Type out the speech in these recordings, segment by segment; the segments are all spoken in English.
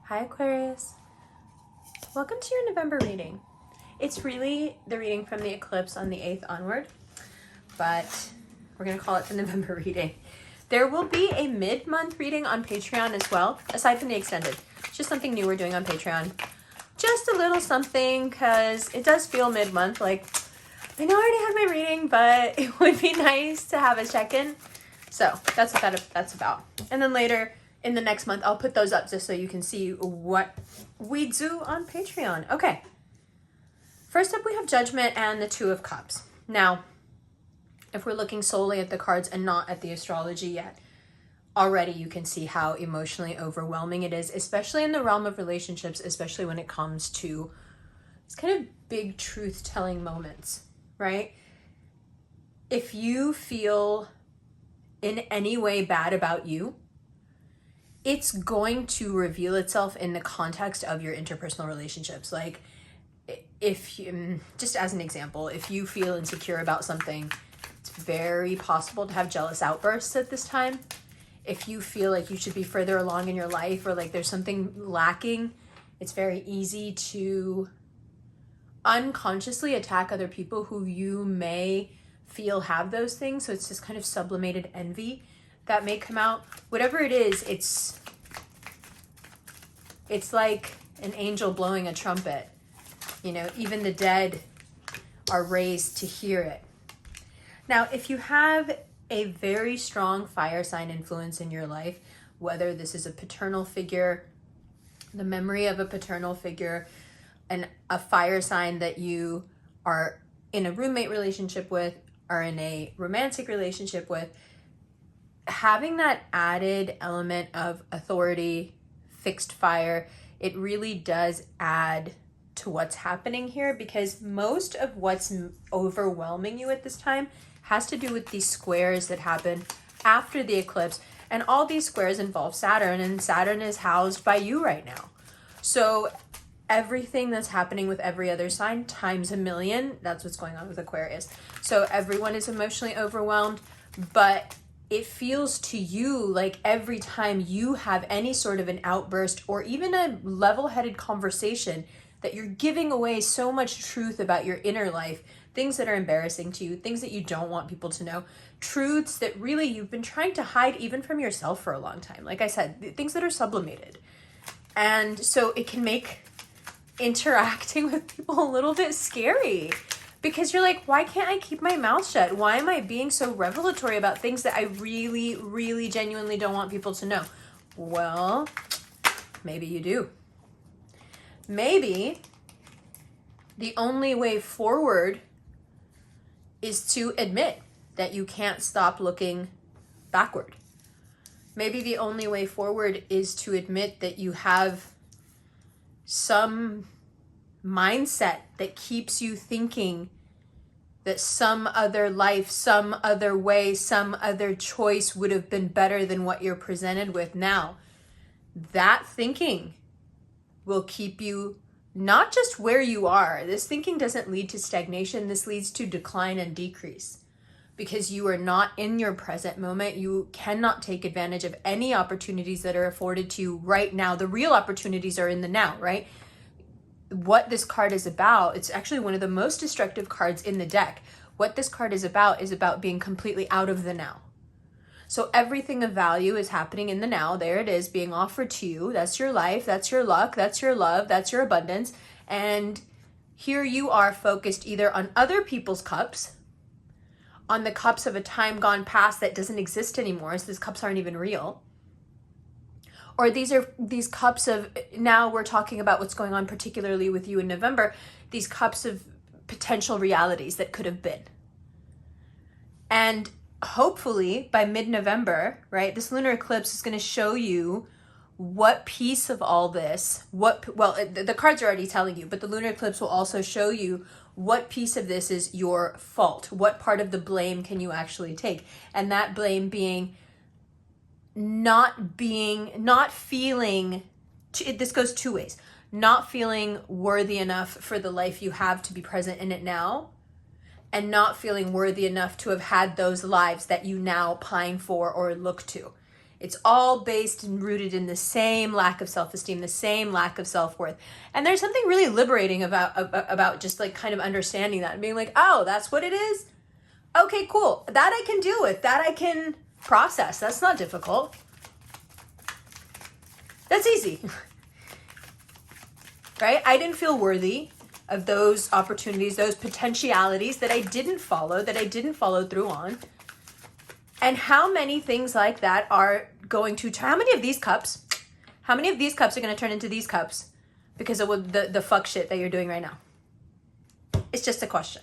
Hi Aquarius. Welcome to your November reading. It's really the reading from the eclipse on the 8th onward, but we're going to call it the November reading. There will be a mid-month reading on Patreon as well, aside from the extended. It's just something new we're doing on Patreon. Just a little something, because it does feel mid-month. Like, I know I already had my reading, but it would be nice to have a check-in. So that's what that's about. And then later in the next month, I'll put those up just so you can see what we do on Patreon. Okay. First up, we have Judgment and the Two of Cups. Now, if we're looking solely at the cards and not at the astrology yet, already you can see how emotionally overwhelming it is, especially in the realm of relationships, especially when it comes to these kind of big truth-telling moments, right? If you feel in any way bad about you, it's going to reveal itself in the context of your interpersonal relationships. Like, if you, just as an example, if you feel insecure about something, it's very possible to have jealous outbursts at this time. If you feel like you should be further along in your life or like there's something lacking, it's very easy to unconsciously attack other people who you may feel have those things. So it's this kind of sublimated envy that may come out. Whatever it is, it's like an angel blowing a trumpet. You know, even the dead are raised to hear it. Now, if you have a very strong fire sign influence in your life, whether this is a paternal figure, the memory of a paternal figure, and a fire sign that you are in a roommate relationship with or in a romantic relationship with, having that added element of authority, fixed fire, it really does add to what's happening here, because most of what's overwhelming you at this time has to do with these squares that happen after the eclipse. And all these squares involve Saturn, and Saturn is housed by you right now. So everything that's happening with every other sign times a million, that's what's going on with Aquarius. So everyone is emotionally overwhelmed, but it feels to you like every time you have any sort of an outburst or even a level-headed conversation, that you're giving away so much truth about your inner life, things that are embarrassing to you, things that you don't want people to know, truths that really you've been trying to hide even from yourself for a long time. Like I said, things that are sublimated. And so it can make interacting with people a little bit scary, because you're like, why can't I keep my mouth shut? Why am I being so revelatory about things that I really, really genuinely don't want people to know? Well, maybe you do. Maybe the only way forward is to admit that you can't stop looking backward. Maybe the only way forward is to admit that you have some mindset that keeps you thinking that some other life, some other way, some other choice would have been better than what you're presented with now. That thinking will keep you not just where you are. This thinking doesn't lead to stagnation. This leads to decline and decrease, because you are not in your present moment. You cannot take advantage of any opportunities that are afforded to you right now. The real opportunities are in the now, right? What this card is about, it's actually one of the most destructive cards in the deck. What this card is about being completely out of the now. So everything of value is happening in the now. There it is, being offered to you. That's your life, that's your luck, that's your love, that's your abundance. And here you are focused either on other people's cups, on the cups of a time gone past that doesn't exist anymore, so these cups aren't even real. Or these are these cups of, now we're talking about what's going on particularly with you in November, these cups of potential realities that could have been. And hopefully by mid-November, right, this lunar eclipse is going to show you what piece of all this, the cards are already telling you, but the lunar eclipse will also show you what piece of this is your fault. What part of the blame can you actually take? And that blame being not feeling, this goes two ways, not feeling worthy enough for the life you have to be present in it now, and not feeling worthy enough to have had those lives that you now pine for or look to. It's all based and rooted in the same lack of self-esteem, the same lack of self-worth. And there's something really liberating about just like kind of understanding that and being like, oh, that's what it is? Okay, cool. That I can deal with. That I can process. That's not difficult. That's easy. Right? I didn't feel worthy of those opportunities, those potentialities that I didn't follow through on. And how many things like that are going to, how many of these cups are going to turn into these cups because of the fuck shit that you're doing right now? It's just a question.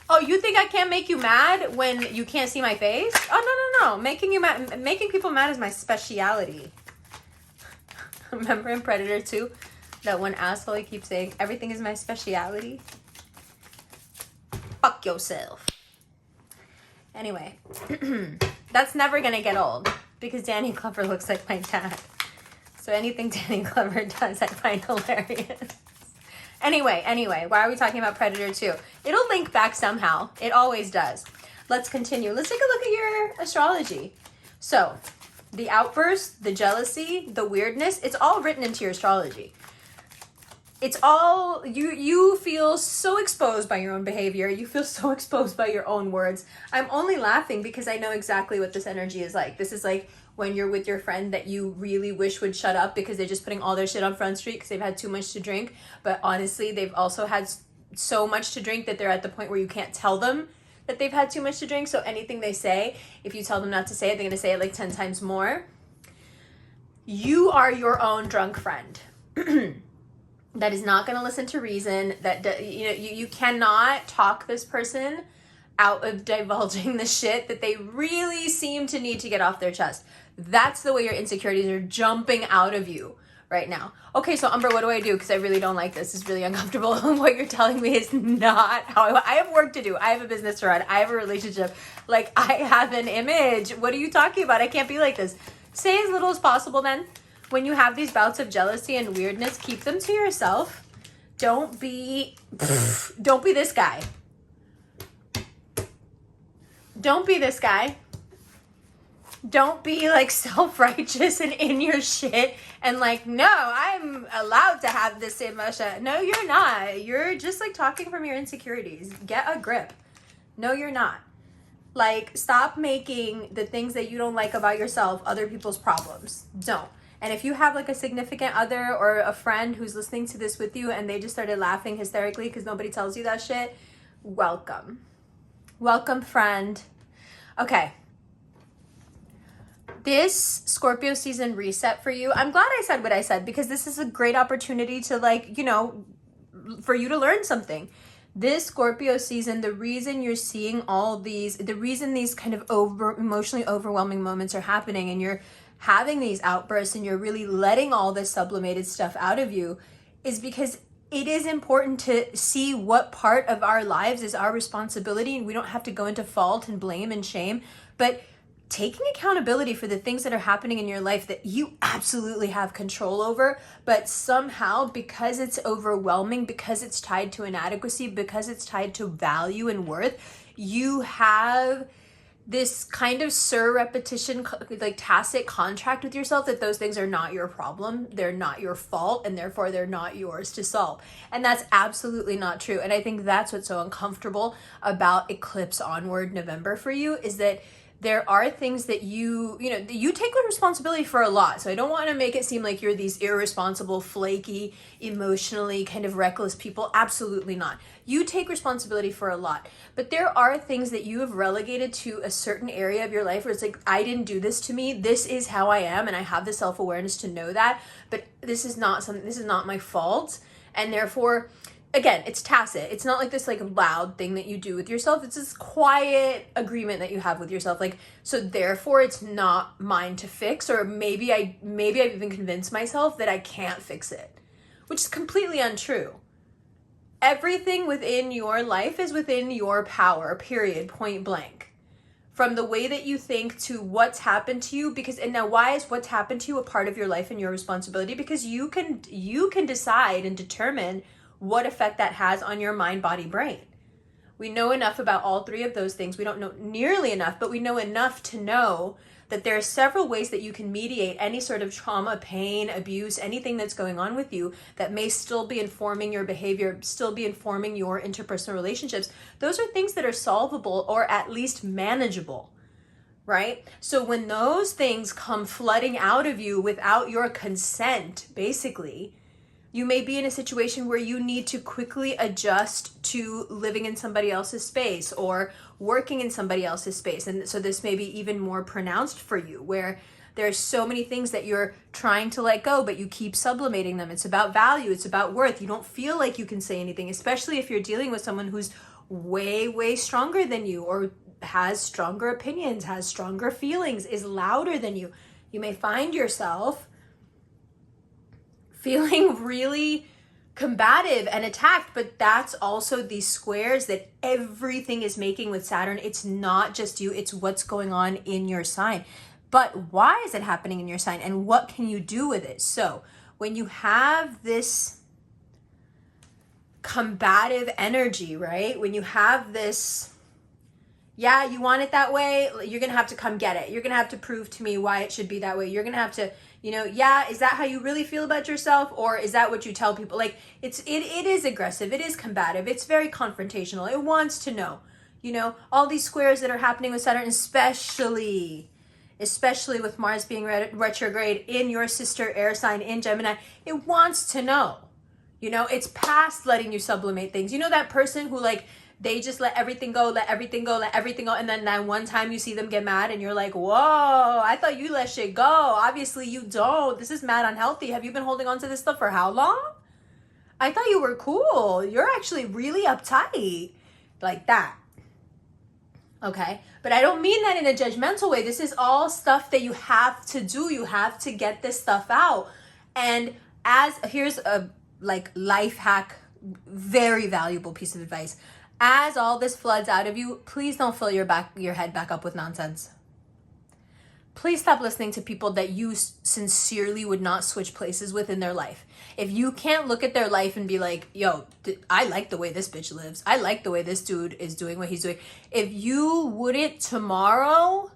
Oh, you think I can't make you mad when you can't see my face? Oh, no. Making people mad is my speciality. Remember in Predator 2, that one asshole, he keeps saying, everything is my speciality? Fuck yourself. Anyway, that's never gonna get old because Danny Glover looks like my dad. So anything Danny Glover does, I find hilarious. Anyway, why are we talking about Predator 2? It'll link back somehow. It always does. Let's continue. Let's take a look at your astrology. So, the outburst, the jealousy, the weirdness, it's all written into your astrology. It's all, you feel so exposed by your own behavior. You feel so exposed by your own words. I'm only laughing because I know exactly what this energy is like. This is like when you're with your friend that you really wish would shut up because they're just putting all their shit on Front Street because they've had too much to drink. But honestly, they've also had so much to drink that they're at the point where you can't tell them that they've had too much to drink. So anything they say, if you tell them not to say it, they're going to say it like 10 times more. You are your own drunk friend. That is not going to listen to reason. That you cannot talk this person out of divulging the shit that they really seem to need to get off their chest. That's the way your insecurities are jumping out of you right now. Okay, so Umber, what do I do? Because I really don't like this. It's really uncomfortable. What you're telling me is not how I have work to do. I have a business to run. I have a relationship. Like, I have an image. What are you talking about? I can't be like this. Say as little as possible then. When you have these bouts of jealousy and weirdness, keep them to yourself. Don't be this guy. Don't be this guy. Don't be like self-righteous and in your shit and like, no, I'm allowed to have this emotion. No, you're not. You're just like talking from your insecurities. Get a grip. No, you're not. Like, stop making the things that you don't like about yourself other people's problems. Don't. And if you have like a significant other or a friend who's listening to this with you and they just started laughing hysterically because nobody tells you that shit, welcome. Welcome, friend. Okay. This Scorpio season reset for you, I'm glad I said what I said because this is a great opportunity to like, for you to learn something. This Scorpio season, the reason you're seeing the reason these kind of emotionally overwhelming moments are happening and you're having these outbursts and you're really letting all this sublimated stuff out of you is because it is important to see what part of our lives is our responsibility, and we don't have to go into fault and blame and shame, but taking accountability for the things that are happening in your life that you absolutely have control over, but somehow because it's overwhelming, because it's tied to inadequacy, because it's tied to value and worth, you have this kind of surrepetition, like tacit contract with yourself that those things are not your problem, they're not your fault, and therefore they're not yours to solve. And that's absolutely not true. And I think that's what's so uncomfortable about Eclipse Onward November for you, is that there are things that you take responsibility for a lot. So I don't want to make it seem like you're these irresponsible, flaky, emotionally kind of reckless people. Absolutely not. You take responsibility for a lot. But there are things that you have relegated to a certain area of your life where it's like, I didn't do this to me. This is how I am. And I have the self-awareness to know that. But this is not my fault. And therefore, again, it's tacit. It's not like this like loud thing that you do with yourself. It's this quiet agreement that you have with yourself. Like, so therefore it's not mine to fix, or maybe I've even convinced myself that I can't fix it, which is completely untrue. Everything within your life is within your power, period, point blank. From the way that you think to what's happened to you, and now why is what's happened to you a part of your life and your responsibility? Because you can decide and determine what effect that has on your mind, body, brain. We know enough about all three of those things. We don't know nearly enough, but we know enough to know that there are several ways that you can mediate any sort of trauma, pain, abuse, anything that's going on with you that may still be informing your behavior, still be informing your interpersonal relationships. Those are things that are solvable or at least manageable, right? So when those things come flooding out of you without your consent, basically, you may be in a situation where you need to quickly adjust to living in somebody else's space or working in somebody else's space. And so this may be even more pronounced for you, where there's so many things that you're trying to let go, but you keep sublimating them. It's about value. It's about worth. You don't feel like you can say anything, especially if you're dealing with someone who's way, way stronger than you, or has stronger opinions, has stronger feelings, is louder than you. You may find yourself feeling really combative and attacked, but that's also these squares that everything is making with Saturn. It's not just you, it's what's going on in your sign. But why is it happening in your sign, and what can you do with it? So when you have this combative energy, right? When you have this, yeah, you want it that way, you're gonna have to come get it. You're gonna have to prove to me why it should be that way. You're gonna have to, yeah, is that how you really feel about yourself, or is that what you tell people? Like, it is aggressive, it is combative, it's very confrontational. It wants to know, all these squares that are happening with Saturn, especially with Mars being retrograde in your sister air sign in Gemini, it wants to know. It's past letting you sublimate things. That person who, like, they just let everything go, and then that one time you see them get mad and you're like, whoa, I thought you let shit go. Obviously you don't. This is mad unhealthy. Have you been holding on to this stuff for how long? I thought you were cool. You're actually really uptight. Like that. Okay? But I don't mean that in a judgmental way. This is all stuff that you have to do. You have to get this stuff out. And here's a life hack, very valuable piece of advice. As all this floods out of you, please don't fill your head back up with nonsense. Please stop listening to people that you sincerely would not switch places with in their life. If you can't look at their life and be like, yo, I like the way this bitch lives. I like the way this dude is doing what he's doing. If you wouldn't tomorrow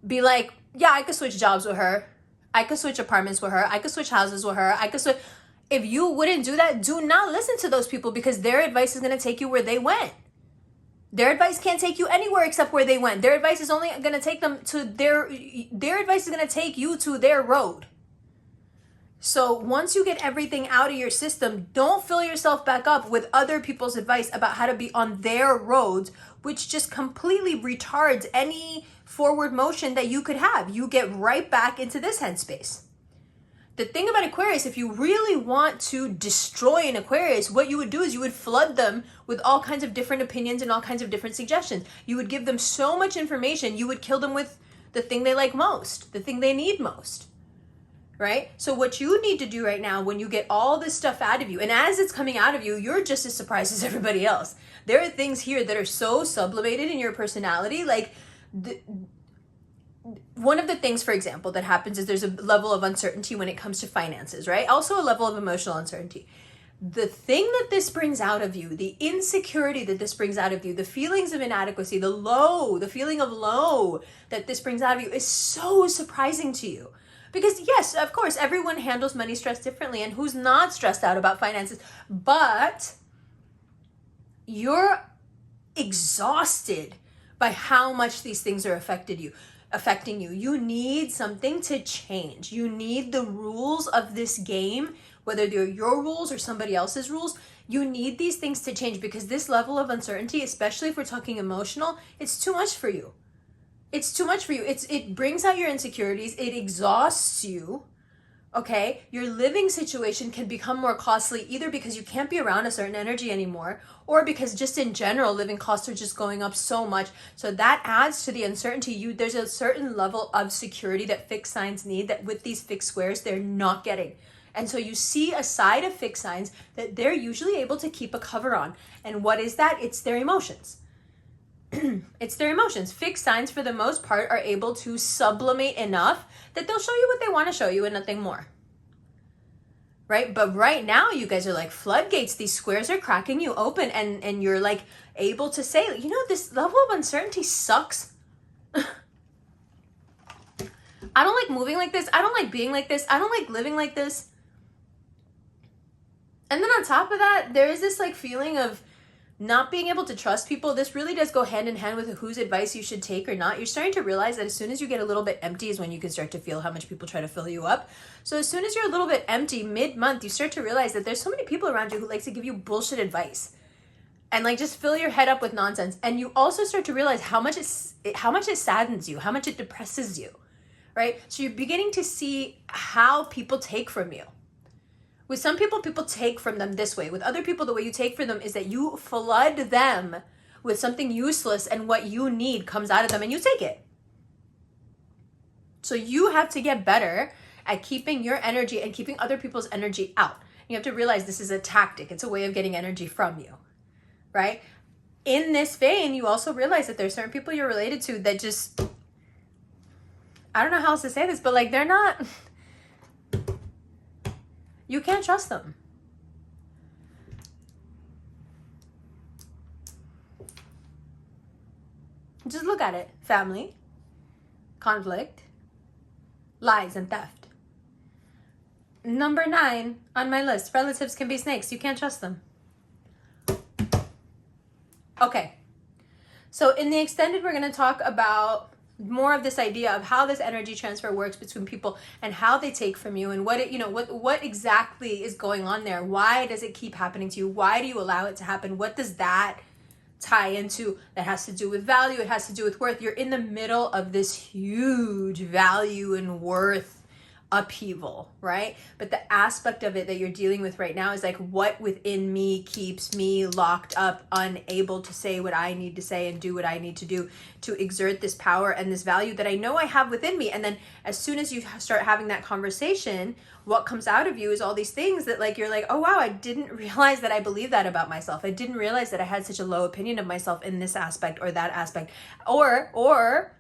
be like, yeah, I could switch jobs with her. I could switch apartments with her. I could switch houses with her. If you wouldn't do that, do not listen to those people, because their advice is going to take you where they went. Their advice can't take you anywhere except where they went. Their advice is only going to take them to their advice is going to take you to their road. So once you get everything out of your system, don't fill yourself back up with other people's advice about how to be on their roads, which just completely retards any forward motion that you could have. You get right back into this headspace. The thing about Aquarius, if you really want to destroy an Aquarius, what you would do is you would flood them with all kinds of different opinions and all kinds of different suggestions. You would give them so much information, you would kill them with the thing they like most, the thing they need most, right? So what you need to do right now, when you get all this stuff out of you, and as it's coming out of you, you're just as surprised as everybody else. There are things here that are so sublimated in your personality, like one of the things, for example, that happens is there's a level of uncertainty when it comes to finances, right? Also a level of emotional uncertainty. The thing that this brings out of you, the insecurity that this brings out of you, the feelings of inadequacy, the feeling of low that this brings out of you is so surprising to you. Because yes, of course, everyone handles money stress differently, and who's not stressed out about finances, but you're exhausted by how much these things are affecting you. You need something to change. You need the rules of this game, whether they're your rules or somebody else's rules. You need these things to change, because this level of uncertainty, especially if we're talking emotional, it's too much for you. It's too much for you. It brings out your insecurities. It exhausts you. Okay, your living situation can become more costly, either because you can't be around a certain energy anymore, or because just in general living costs are just going up so much. So that adds to the uncertainty. There's a certain level of security that fixed signs need that with these fixed squares they're not getting. And so you see a side of fixed signs that they're usually able to keep a cover on. And what is that? It's their emotions. It's their emotions. Fixed signs, for the most part, are able to sublimate enough that they'll show you what they want to show you and nothing more. right? But right now you guys are like floodgates. These squares are cracking you open, and you're like able to say, you know, this level of uncertainty sucks. I don't like moving like this. I don't like being like this. I don't like living like this. And then on top of that, there is this like feeling of not being able to trust people. This really does go hand in hand with whose advice you should take or not. You're starting to realize that as soon as you get a little bit empty is when you can start to feel how much people try to fill you up. So as soon as you're a little bit empty mid-month, you start to realize that there's so many people around you who like to give you bullshit advice and like just fill your head up with nonsense. And you also start to realize how much it saddens you, how much it depresses you, right? So you're beginning to see how people take from you. With some people, people take from them this way. With other people, the way you take from them is that you flood them with something useless, and what you need comes out of them and you take it. So you have to get better at keeping your energy and keeping other people's energy out. You have to realize this is a tactic. It's a way of getting energy from you, right? In this vein, you also realize that there's certain people you're related to that just, I don't know how else to say this, but like they're not... You can't trust them. Just look at it. Family, conflict, lies, and theft. Number 9 on my list, relatives can be snakes. You can't trust them. Okay. So in the extended, we're going to talk about more of this idea of how this energy transfer works between people and how they take from you, and what it, you know, what exactly is going on there. Why does it keep happening to you? Why do you allow it to happen? What does that tie into? That has to do with value. It has to do with worth. You're in the middle of this huge value and worth upheaval, right? But the aspect of it that you're dealing with right now is like, what within me keeps me locked up, unable to say what I need to say and do what I need to do to exert this power and this value that I know I have within me. And then as soon as you start having that conversation, what comes out of you is all these things that like, you're like, oh wow, I didn't realize that I believe that about myself. I didn't realize that I had such a low opinion of myself in this aspect or that aspect, or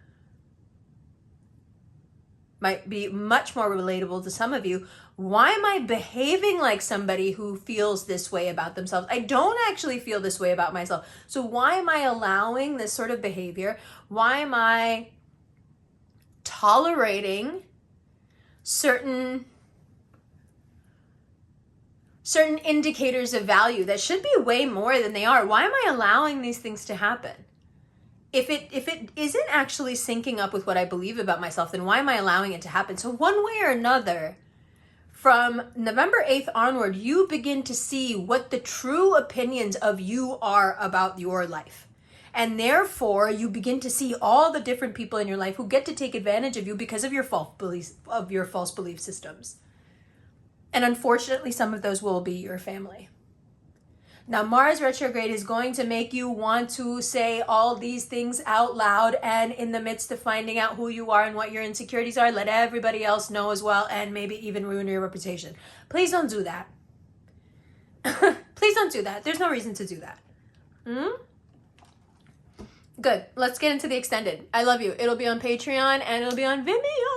might be much more relatable to some of you. Why am I behaving like somebody who feels this way about themselves? I don't actually feel this way about myself. So why am I allowing this sort of behavior? Why am I tolerating certain indicators of value that should be way more than they are? Why am I allowing these things to happen? If it isn't actually syncing up with what I believe about myself, then why am I allowing it to happen? So one way or another, from November 8th onward, you begin to see what the true opinions of you are about your life. And therefore, you begin to see all the different people in your life who get to take advantage of you because of your false belief systems. And unfortunately, some of those will be your family. Now, Mars retrograde is going to make you want to say all these things out loud, and in the midst of finding out who you are and what your insecurities are, let everybody else know as well, and maybe even ruin your reputation. Please don't do that. Please don't do that. There's no reason to do that. Good. Let's get into the extended. I love you. It'll be on Patreon and it'll be on Vimeo.